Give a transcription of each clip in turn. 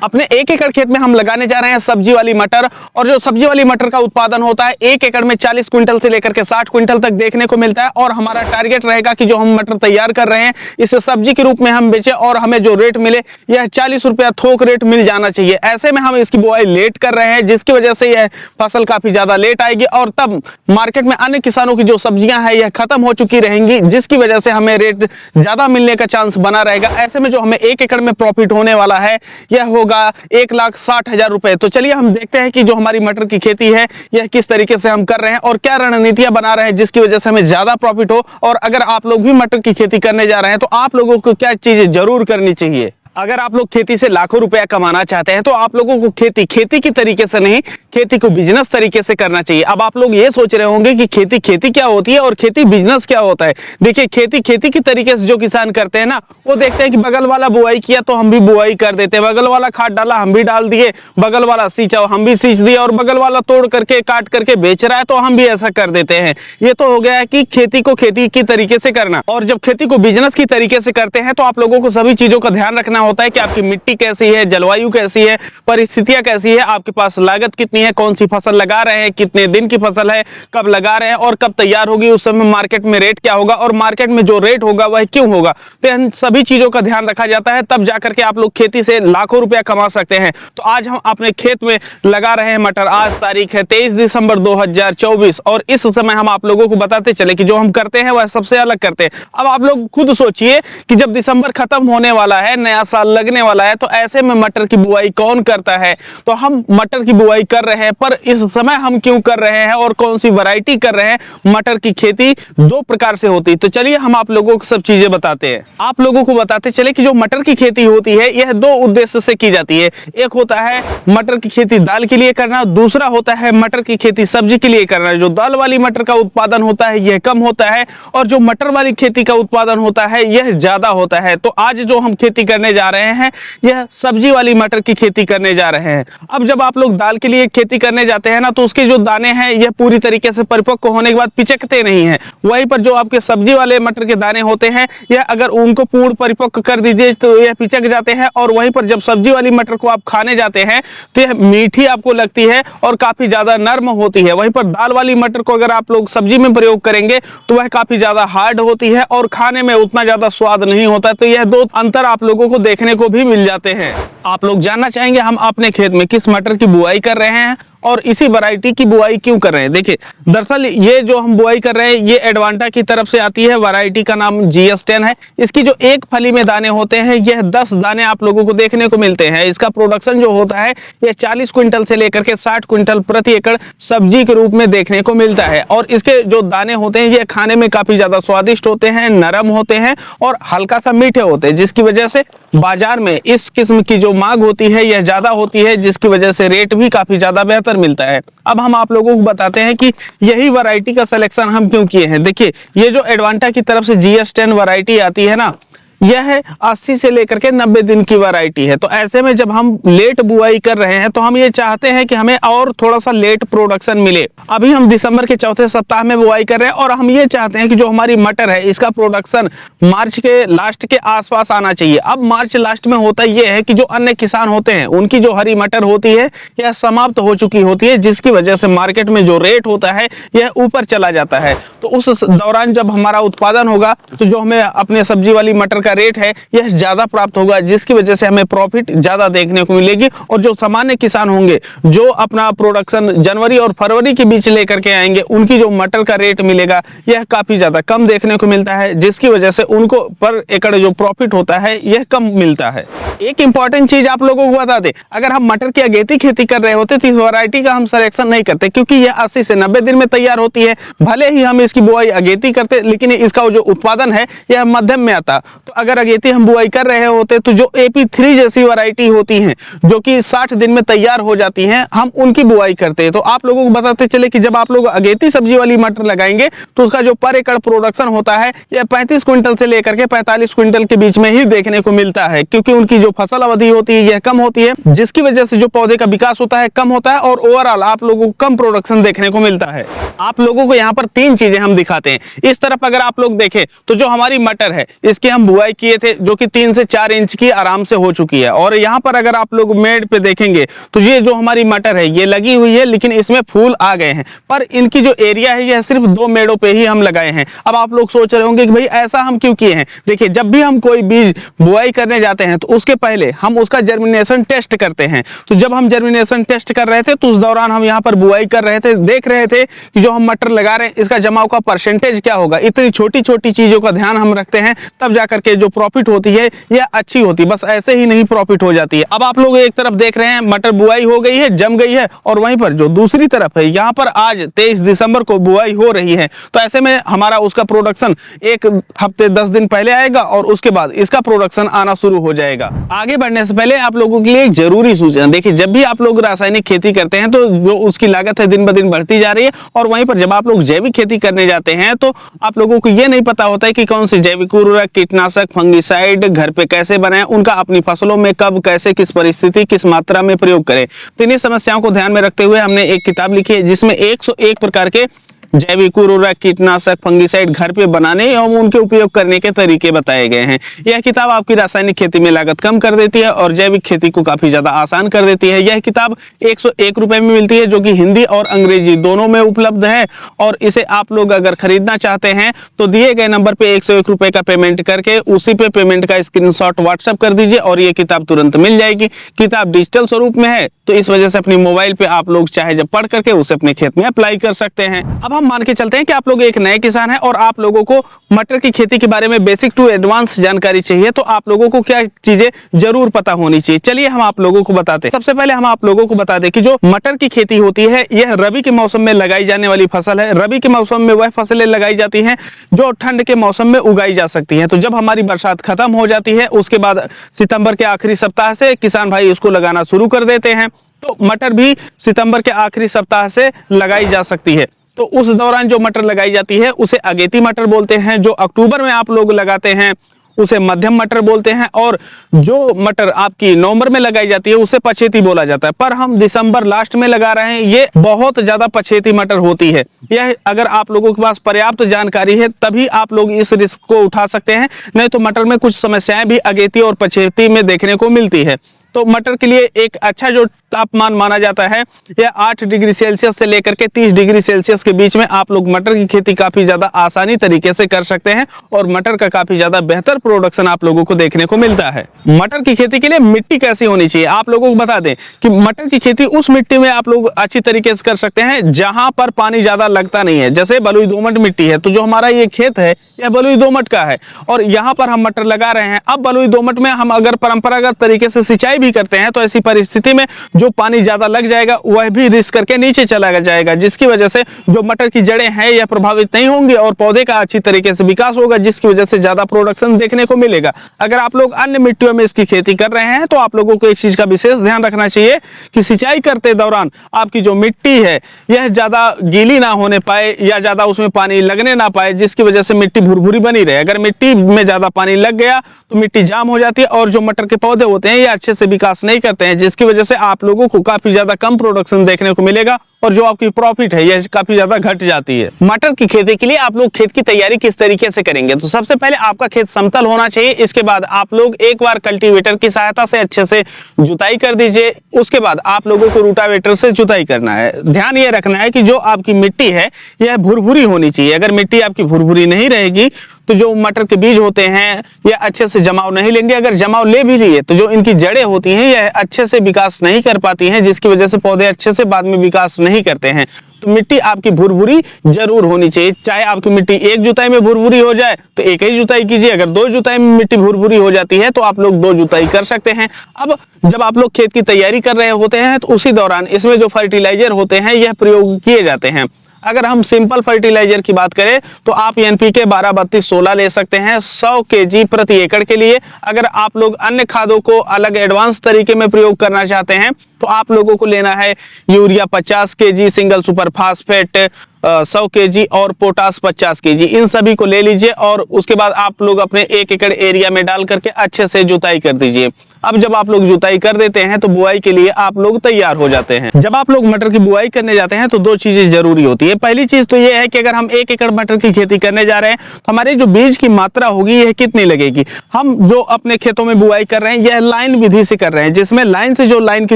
अपने 1 एकड़ खेत में हम लगाने जा रहे हैं सब्जी वाली मटर। और जो सब्जी वाली मटर का उत्पादन होता है 1 एकड़ में 40 क्विंटल से लेकर के 60 क्विंटल तक देखने को मिलता है। और हमारा टारगेट रहेगा कि जो हम मटर तैयार कर रहे हैं इसे सब्जी के रूप में हम बेचें और हमें जो रेट मिले यह 40 रुपया थोक रेट मिल जाना चाहिए। ऐसे में हम इसकी बुआई लेट कर रहे हैं, जिसकी वजह से यह फसल काफी ज्यादा लेट आएगी और तब मार्केट में अन्य किसानों की जो सब्जियां हैं यह खत्म हो चुकी रहेंगी, जिसकी वजह से हमें रेट ज्यादा मिलने का चांस बना रहेगा। ऐसे में जो हमें 1 एकड़ में प्रॉफिट होने वाला है यह होगा 1,60,000 रुपए। तो चलिए हम देखते हैं कि जो हमारी मटर की खेती है यह किस तरीके से हम कर रहे हैं और क्या रणनीतियां बना रहे हैं जिसकी वजह से हमें ज्यादा प्रॉफिट हो। और अगर आप लोग भी मटर की खेती करने जा रहे हैं तो आप लोगों को क्या चीजें जरूर करनी चाहिए। अगर आप लोग खेती से लाखों रुपया कमाना चाहते हैं तो आप लोगों को खेती की तरीके से नहीं, खेती को बिजनेस तरीके से करना चाहिए। अब आप लोग ये सोच रहे होंगे कि खेती क्या होती है और खेती बिजनेस क्या होता है। देखिए खेती की तरीके से जो किसान करते हैं ना, वो देखते हैं कि बगल वाला बुआई किया तो हम भी बुआई कर देते हैं, बगल वाला खाद डाला हम भी डाल दिए, बगल वाला सींचा हम भी सींच दिए और बगल वाला तोड़ करके काट करके बेच रहा है तो हम भी ऐसा कर देते हैं। ये तो हो गया है कि खेती को खेती की तरीके से करना। और जब खेती को बिजनेस की तरीके से करते हैं तो आप लोगों को सभी चीजों का ध्यान रखना होता है कि आपकी मिट्टी कैसी है, जलवायु कैसी है, परिस्थितियां कैसी है, आपके पास लागत कितनी है, कौन सी फसल लगा रहे हैं, कितने दिन की फसल है, कब लगा रहे हैं और कब तैयार होगी, उस समय मार्केट में रेट क्या होगा और मार्केट में जो रेट होगा वह क्यों होगा। तो इन सभी चीजों का ध्यान रखा जाता है, तब जाकर के आप लोग खेती से लाखों रुपया कमा सकते हैं। तो आज हम अपने खेत में लगा रहे हैं मटर। आज तारीख है 23 दिसंबर 2024 और इस समय हम आप लोगों को बताते चले कि जो हम करते हैं वह सबसे अलग करते हैं। अब आप लोग खुद सोचिए कि जब दिसंबर खत्म होने वाला है, नया साल लगने वाला है, तो ऐसे में मटर की बुआई कौन करता है। तो हम मटर की बुआई कर रहे हैं, पर इस समय हम क्यों कर रहे हैं और कौन सी वैरायटी कर रहे हैं। मटर की खेती 2 प्रकार से होती है। तो चलिए हम आप लोगों को सब चीजें बताते हैं। आप लोगों को बताते चले कि जो मटर की खेती होती है यह 2 उद्देश्य से की जाती है। एक होता है मटर की खेती दाल के लिए करना, दूसरा होता है मटर की खेती सब्जी के लिए करना। जो दाल वाली मटर का उत्पादन होता है यह कम होता है और जो मटर वाली खेती का उत्पादन होता है यह ज्यादा होता है। तो आज जो हम खेती करने जा रहे हैं यह सब्जी वाली मटर की खेती करने जा रहे हैं। अब जब आप लोग दाल के लिए खेती करने जाते हैं ना, तो उसके जो दाने हैं यह पूरी तरीके से परिपक्व होने के बाद पिचकते नहीं हैं। वहीं पर जो आपके सब्जी वाले मटर के दाने होते हैं यह अगर उनको पूर्ण परिपक्व कर दीजिए तो यह पिचक जाते हैं। और वहीं पर जब सब्जी वाली मटर को आप खाने जाते हैं तो यह मीठी आपको लगती है और काफी ज्यादा नर्म होती है। वहीं पर दाल वाली मटर को अगर आप लोग सब्जी में प्रयोग करेंगे तो वह काफी ज्यादा हार्ड होती है और खाने में उतना ज्यादा स्वाद नहीं होता। तो यह 2 अंतर आप लोगों को देखने को भी मिल जाते हैं। आप लोग जानना चाहेंगे हम अपने खेत में किस मटर की बुआई कर रहे हैं और इसी वैरायटी की बुआई क्यों कर रहे हैं। देखिए दरअसल ये जो हम बुआई कर रहे हैं ये एडवांटा की तरफ से आती है। वैरायटी का नाम GS10 है। इसकी जो एक फली में दाने होते हैं यह 10 दाने आप लोगों को देखने को मिलते हैं। इसका प्रोडक्शन जो होता है यह 40 क्विंटल से लेकर के 60 क्विंटल प्रति एकड़ सब्जी के रूप में देखने को मिलता है। और इसके जो दाने होते हैं यह खाने में काफी ज्यादा स्वादिष्ट होते हैं, नरम होते हैं और हल्का सा मीठे होते हैं, जिसकी वजह से बाजार में इस किस्म की जो मांग होती है यह ज्यादा होती है, जिसकी वजह से रेट भी काफी ज्यादा बेहतर मिलता है। अब हम आप लोगों को बताते हैं कि यही वैरायटी का सिलेक्शन हम क्यों किए हैं। देखिए ये जो एडवांटा की तरफ से GS10 वैरायटी आती है ना, यह है 80 से लेकर के 90 दिन की वैरायटी है। तो ऐसे में जब हम लेट बुआई कर रहे हैं तो हम ये चाहते हैं कि हमें और थोड़ा सा लेट प्रोडक्शन मिले। अभी हम दिसंबर के चौथे सप्ताह में बुआई कर रहे हैं और हम ये चाहते हैं कि जो हमारी मटर है इसका प्रोडक्शन मार्च के लास्ट के आसपास आना चाहिए। अब मार्च लास्ट में होता यह है कि जो अन्य किसान होते हैं उनकी जो हरी मटर होती है यह समाप्त हो चुकी होती है, जिसकी वजह से मार्केट में जो रेट होता है यह ऊपर चला जाता है। तो उस दौरान जब हमारा उत्पादन होगा तो जो हमें अपने सब्जी वाली मटर रेट है यह ज्यादा प्राप्त होगा, जिसकी वजह से हमें प्रॉफिट ज्यादा देखने को मिलेगी। और जो सामान्य किसान होंगे जो अपना प्रोडक्शन जनवरी और फरवरी के बीच लेकर के आएंगे उनकी जो मटर का रेट मिलेगा यह काफी ज्यादा कम देखने को मिलता है, जिसकी वजह से उनको पर एकड़ जो प्रॉफिट होता है यह कम मिलता है। एक इंपॉर्टेंट चीज आप लोगों को बता दें, अगर हम मटर की अगेती खेती कर रहे होते तो इस वैरायटी का हम सिलेक्शन नहीं करते, क्योंकि यह 80 से 90 दिन में तैयार होती है। भले ही हम इसकी बुआई अगेती करते लेकिन इसका जो उत्पादन है यह मध्यम में आता। तो अगर अगेती हम बुआई कर रहे होते तो जो AP3 जैसी वैरायटी होती हैं जो कि 60 दिन में तैयार हो जाती हैं, हम उनकी बुआई करते हैं। तो आप लोगों को बताते चले कि जब आप लोग अगेती सब्जी वाली मटर लगाएंगे तो उसका जो पर एकड़ प्रोडक्शन होता है यह 35 क्विंटल से लेकर के 45 क्विंटल के बीच में ही देखने को मिलता है, क्योंकि उनकी जो फसल अवधि होती है यह कम होती है, जिसकी वजह से जो पौधे का विकास होता है कम होता है और ओवरऑल आप लोगों को कम प्रोडक्शन देखने को मिलता है। आप लोगों को यहाँ पर 3 चीजें हम दिखाते हैं। इस तरफ अगर आप लोग देखें तो जो हमारी मटर है इसकी हम बुआई बुआई किए थे, जो कि 3 से 4 इंच की आराम से हो चुकी है। और यहाँ पर अगर आप लोग मेड़ पे देखेंगे तो ये जो हमारी मटर है ये लगी हुई है, लेकिन इसमें फूल आ गए हैं, पर इनकी जो एरिया है यह सिर्फ 2 मेड़ों पे ही हम लगाए हैं। अब आप लोग सोच रहे होंगे कि भाई ऐसा हम क्यों किए हैं। देखिए, जब भी हम कोई बीज बुआई करने जाते हैं तो उसके पहले हम उसका जर्मिनेशन टेस्ट करते हैं। तो जब हम जर्मिनेशन टेस्ट कर रहे थे तो उस दौरान हम यहाँ पर बुआई कर रहे थे, देख रहे थे कि जो हम मटर लगा रहे हैं इसका जमाव का परसेंटेज क्या होगा। इतनी छोटी छोटी चीजों का ध्यान हम रखते हैं, तब जाकर के जो प्रॉफिट होती है यह अच्छी होती है। बस ऐसे ही नहीं प्रॉफिट हो जाती है। अब आप लोग एक तरफ देख रहे हैं मटर बुआई हो गई है, जम गई है, और वहीं पर जो दूसरी तरफ है यहाँ पर आज 23 दिसंबर को बुआई हो रही है। तो ऐसे में हमारा उसका प्रोडक्शन एक हफ्ते 10 दिन पहले आएगा और उसके बाद इसका प्रोडक्शन आना शुरू हो जाएगा। आगे बढ़ने से पहले आप लोगों के लिए एक जरूरी सूचना, देखिए जब भी आप लोग रासायनिक खेती करते हैं तो जो उसकी लागत है दिन ब दिन बढ़ती जा रही है, और वहीं पर जब आप लोग जैविक खेती करने जाते हैं तो आप लोगों को यह नहीं पता होता है कि कौन से जैविक उर्वरक, कीटनाशक, फंगिसाइड घर पे कैसे बनाएं, उनका अपनी फसलों में कब, कैसे, किस परिस्थिति, किस मात्रा में प्रयोग करें। तो इन्हीं समस्याओं को ध्यान में रखते हुए हमने एक किताब लिखी है जिसमें 101 प्रकार के जैविक उर्वरक, कीटनाशक, फंगिसाइड घर पे बनाने और उनके उपयोग करने के तरीके बताए गए हैं। यह किताब आपकी रासायनिक खेती में लागत कम कर देती है और जैविक खेती को काफी ज्यादा आसान कर देती है। यह किताब 101 रुपए में मिलती है, जो कि हिंदी और अंग्रेजी दोनों में उपलब्ध है। और इसे आप लोग अगर खरीदना चाहते हैं तो दिए गए नंबर पे 101 रुपए का पेमेंट करके उसी पे पेमेंट का स्क्रीनशॉट व्हाट्सएप कर दीजिए और ये किताब तुरंत मिल जाएगी। किताब डिजिटल स्वरूप में है, तो इस वजह से अपनी मोबाइल पे आप लोग चाहे जब पढ़ करके उसे अपने खेत में अप्लाई कर सकते हैं। अब हम मान के चलते हैं कि आप लोग एक नए किसान हैं और आप लोगों को मटर की खेती के बारे में बेसिक टू एडवांस जानकारी चाहिए, तो आप लोगों को क्या चीजें जरूर पता होनी चाहिए। चलिए हम आप लोगों को बताते हैं। सबसे पहले हम आप लोगों को बता दें कि जो मटर की खेती होती है यह रबी के मौसम में लगाई जाने वाली फसल है। रबी के मौसम में वह फसलें लगाई जाती हैं जो ठंड के मौसम में उगाई जा सकती हैं। तो जब हमारी बरसात खत्म हो जाती है उसके बाद सितंबर के आखिरी सप्ताह से किसान भाई उसको लगाना शुरू कर देते हैं। तो मटर भी सितंबर के आखिरी सप्ताह से लगाई जा सकती है। तो उस दौरान जो मटर लगाई जाती है उसे अगेती मटर बोलते हैं। जो अक्टूबर में आप लोग लगाते हैं उसे मध्यम मटर बोलते हैं, और जो मटर आपकी नवंबर में लगाई जाती है उसे पछेती बोला जाता है। पर हम दिसंबर लास्ट में लगा रहे हैं, ये बहुत ज्यादा पछेती मटर होती है। यह अगर आप लोगों के पास पर्याप्त जानकारी है तभी आप लोग इस रिस्क को उठा सकते हैं, नहीं तो मटर में कुछ समस्याएं भी अगेती और पछेती में देखने को मिलती है। तो मटर के लिए एक अच्छा जो तापमान माना जाता है यह 8 डिग्री सेल्सियस से लेकर के 30 डिग्री सेल्सियस के बीच में आप लोग मटर की खेती काफी ज्यादा आसानी तरीके से कर सकते हैं और मटर का काफी ज्यादा बेहतर प्रोडक्शन आप लोगों को देखने को मिलता है। मटर की खेती के लिए मिट्टी कैसी होनी चाहिए आप लोगों को बता दें कि मटर की खेती उस मिट्टी में आप लोग अच्छी तरीके से कर सकते हैं जहां पर पानी ज्यादा लगता नहीं है। जैसे बलुई दोमट मिट्टी है, तो जो हमारा ये खेत है यह बलुई दोमट का है और यहाँ पर हम मटर लगा रहे हैं। अब बलुई दोमट में हम अगर परंपरागत तरीके से सिंचाई भी करते हैं तो ऐसी परिस्थिति में जो पानी ज्यादा लग जाएगा वह भी रिस्क करके नीचे चला जाएगा, जिसकी वजह से जो मटर की जड़ें हैं यह प्रभावित नहीं होंगी और पौधे का अच्छी तरीके से विकास होगा, जिसकी वजह से ज्यादा प्रोडक्शन देखने को मिलेगा। अगर आप लोग अन्य मिट्टियों में इसकी खेती कर रहे हैं तो आप लोगों को एक चीज का विशेष ध्यान रखना चाहिए कि सिंचाई करते दौरान आपकी जो मिट्टी है यह ज्यादा गीली ना होने पाए या ज्यादा उसमें पानी लगने ना पाए, जिसकी वजह से मिट्टी भुरभुरी बनी रहे। अगर मिट्टी में ज्यादा पानी लग गया तो मिट्टी जाम हो जाती है और जो मटर के पौधे होते हैं ये अच्छे से विकास नहीं करते हैं, जिसकी वजह से आप लोगों को काफी ज्यादा कम प्रोडक्शन देखने को मिलेगा और जो आपकी प्रॉफिट है यह काफी ज्यादा घट जाती है। मटर की खेती के लिए आप लोग खेत की तैयारी किस तरीके से करेंगे, तो सबसे पहले आपका खेत समतल होना चाहिए। इसके बाद आप लोग एक बार कल्टीवेटर की सहायता से अच्छे से जुताई कर दीजिए। उसके बाद आप लोगों को रूटावेटर से जुताई करना है। ध्यान ये रखना है कि जो आपकी मिट्टी है यह भुरभुरी होनी चाहिए। अगर मिट्टी आपकी भुरभुरी नहीं रहेगी तो जो मटर के बीज होते हैं यह अच्छे से जमाव नहीं लेंगे। अगर जमाव ले भी लिए तो जो इनकी जड़ें होती हैं यह अच्छे से विकास नहीं कर पाती हैं, जिसकी वजह से पौधे अच्छे से बाद में विकास नहीं करते हैं। तो मिट्टी आपकी भुरभुरी जरूर होनी चाहिए। चाहे आपकी मिट्टी एक जुताई में भुरभुरी हो जाए तो एक ही जुताई कीजिए, अगर 2 जुताई में मिट्टी भुरभुरी हो जाती है तो आप लोग 2 जुताई कर सकते हैं। अब जब आप लोग खेत की तैयारी कर रहे होते हैं तो उसी दौरान इसमें जो फर्टिलाइजर होते हैं यह प्रयोग किए जाते हैं। अगर हम सिंपल फर्टिलाइजर की बात करें तो आप एनपीके 12-32-16 ले सकते हैं 100 केजी प्रति एकड़ के लिए। अगर आप लोग अन्य खादों को अलग एडवांस तरीके में प्रयोग करना चाहते हैं तो आप लोगों को लेना है urea 50 KG, single super phosphate 100 KG और पोटास 50 केजी। इन सभी को ले लीजिए और उसके बाद आप लोग अपने 1 एकड़ एरिया में डाल करके अच्छे से जुताई कर दीजिए। अब जब आप लोग जुताई कर देते हैं तो बुआई के लिए आप लोग तैयार हो जाते हैं। जब आप लोग मटर की बुआई करने जाते हैं तो दो चीजें जरूरी होती है। पहली चीज तो ये है कि अगर हम 1 एकड़ मटर की खेती करने जा रहे हैं तो हमारे जो बीज की मात्रा होगी यह कितनी लगेगी। हम जो अपने खेतों में बुआई कर रहे हैं यह लाइन विधि से कर रहे हैं, जिसमें लाइन से जो लाइन की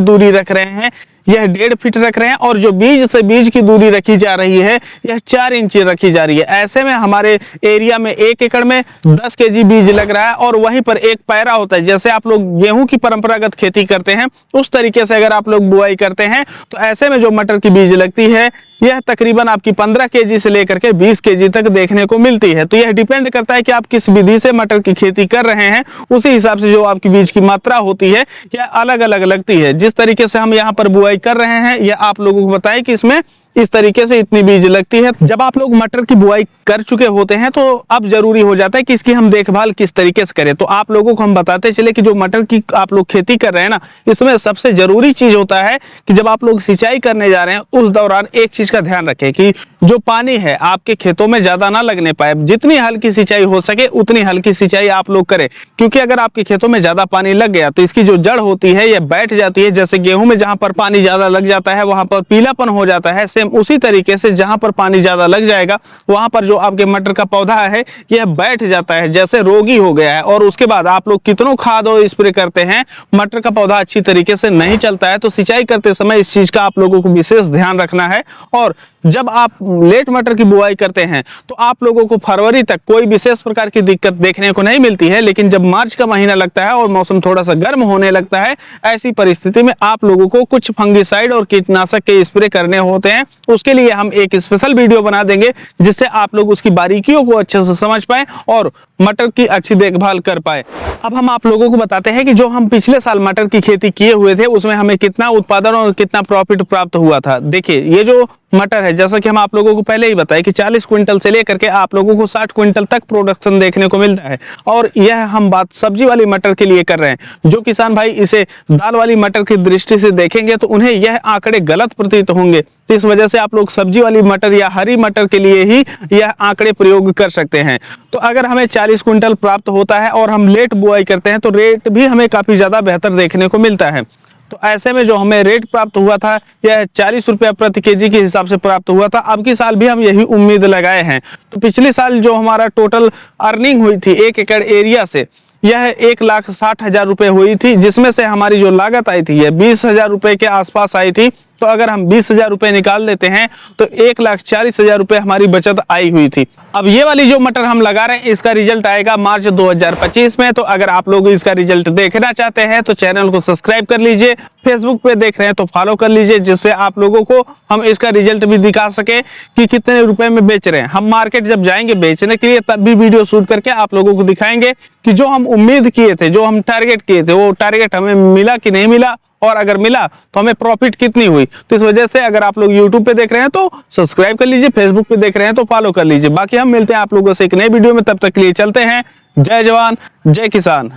दूरी रख रहे हैं यह 1.5 फीट रख रहे हैं और जो बीज से बीज की दूरी रखी जा रही है यह 4 इंच रखी जा रही है। ऐसे में हमारे एरिया में 1 एकड़ में 10 केजी बीज लग रहा है और वहीं पर एक पैरा होता है। जैसे आप लोग गेहूं की परंपरागत खेती करते हैं उस तरीके से अगर आप लोग बुआई करते हैं तो ऐसे में जो मटर की बीज लगती है यह तकरीबन आपकी 15 केजी से लेकर के 20 केजी तक देखने को मिलती है। तो यह डिपेंड करता है कि आप किस विधि से मटर की खेती कर रहे हैं, उसी हिसाब से जो आपकी बीज की मात्रा होती है यह अलग अलग लगती है। जिस तरीके से हम यहाँ पर बुआई कर रहे हैं यह आप लोगों को बताएं कि इसमें इस तरीके से इतनी बीज लगती है। जब आप लोग मटर की बुआई कर चुके होते हैं तो अब जरूरी हो जाता है कि इसकी हम देखभाल किस तरीके से करें। तो आप लोगों को हम बताते चले कि जो मटर की आप लोग खेती कर रहे हैं ना, इसमें सबसे जरूरी चीज होता है कि जब आप लोग सिंचाई करने जा रहे हैं उस दौरान एक चीज का ध्यान रखें कि जो पानी है आपके खेतों में ज्यादा ना लगने पाए। जितनी हल्की सिंचाई हो सके उतनी हल्की सिंचाई आप लोग करें, क्योंकि अगर आपके खेतों में ज्यादा पानी लग गया तो इसकी जो जड़ होती है यह बैठ जाती है। जैसे गेहूं में जहां पर पानी ज्यादा लग जाता है वहां पर पीलापन हो जाता है, सेम उसी तरीके से जहां पर पानी ज्यादा लग जाएगा वहां पर जो आपके मटर का पौधा है यह बैठ जाता है, जैसे रोगी हो गया है। और उसके बाद आप लोग कितनों खाद और स्प्रे करते हैं मटर का पौधा अच्छी तरीके से नहीं चलता है। तो सिंचाई करते समय इस चीज का आप लोगों को विशेष ध्यान रखना है। और जब आप लेट मटर की बुआई करते हैं तो आप लोगों को फरवरी तक कोई विशेष प्रकार की दिक्कत देखने को नहीं मिलती है, लेकिन जब मार्च का महीना लगता है और मौसम थोड़ा सा गर्म होने लगता है, ऐसी परिस्थिति में आप लोगों को कुछ फंगिसाइड और कीटनाशक के स्प्रे करने होते हैं। उसके लिए हम एक स्पेशल वीडियो बना देंगे जिससे आप लोग उसकी बारीकियों को अच्छे से समझ पाए और मटर की अच्छी देखभाल कर पाए। अब हम आप लोगों को बताते हैं कि जो हम पिछले साल मटर की खेती किए हुए थे उसमें हमें कितना उत्पादन और कितना प्रॉफिट प्राप्त हुआ था। देखिए ये जो मटर है, जैसा कि हम आप लोगों को पहले ही बताया कि 40 क्विंटल से लेकर के आप लोगों को 60 क्विंटल तक प्रोडक्शन देखने को मिलता है। और यह हम बात सब्जी वाली मटर के लिए कर रहे हैं। जो किसान भाई इसे दाल वाली मटर की दृष्टि से देखेंगे तो उन्हें यह आंकड़े गलत प्रतीत होंगे। तो इस वजह से आप लोग सब्जी वाली मटर या हरी मटर के लिए ही यह आंकड़े प्रयोग कर सकते हैं। तो अगर हमें 40 क्विंटल प्राप्त होता है और हम लेट बुआई करते हैं तो रेट भी हमें काफी ज्यादा बेहतर देखने को मिलता है। तो ऐसे में जो हमें रेट प्राप्त हुआ था यह 40 रुपया प्रति केजी के हिसाब से प्राप्त हुआ था। अब की साल भी हम यही उम्मीद लगाए हैं। तो पिछले साल जो हमारा टोटल अर्निंग हुई थी 1 एकड़ एरिया से यह 1,60,000 रुपए हुई थी, जिसमें से हमारी जो लागत आई थी यह 20,000 रुपए के आसपास आई थी। तो अगर हम 20,000 रुपए निकाल लेते हैं तो 1,40,000 रुपए हमारी बचत आई हुई थी। अब ये वाली जो मटर हम लगा रहे हैं इसका रिजल्ट आएगा मार्च 2025 में। तो अगर आप लोग इसका रिजल्ट देखना चाहते हैं तो चैनल को सब्सक्राइब कर लीजिए, फेसबुक पे देख रहे हैं तो फॉलो कर लीजिए, जिससे आप लोगों को हम इसका रिजल्ट भी दिखा सके कि कितने रुपए में बेच रहे हैं। हम मार्केट जब जाएंगे बेचने के लिए तब भी वीडियो शूट करके आप लोगों को दिखाएंगे कि जो हम उम्मीद किए थे, जो हम टारगेट किए थे, वो टारगेट हमें मिला कि नहीं मिला, और अगर मिला तो हमें प्रॉफिट कितनी हुई। तो इस वजह से अगर आप लोग YouTube पे देख रहे हैं तो सब्सक्राइब कर लीजिए, फेसबुक पे देख रहे हैं तो फॉलो कर लीजिए। बाकी हम मिलते हैं आप लोगों से एक नए वीडियो में, तब तक के लिए चलते हैं। जय जवान जय किसान।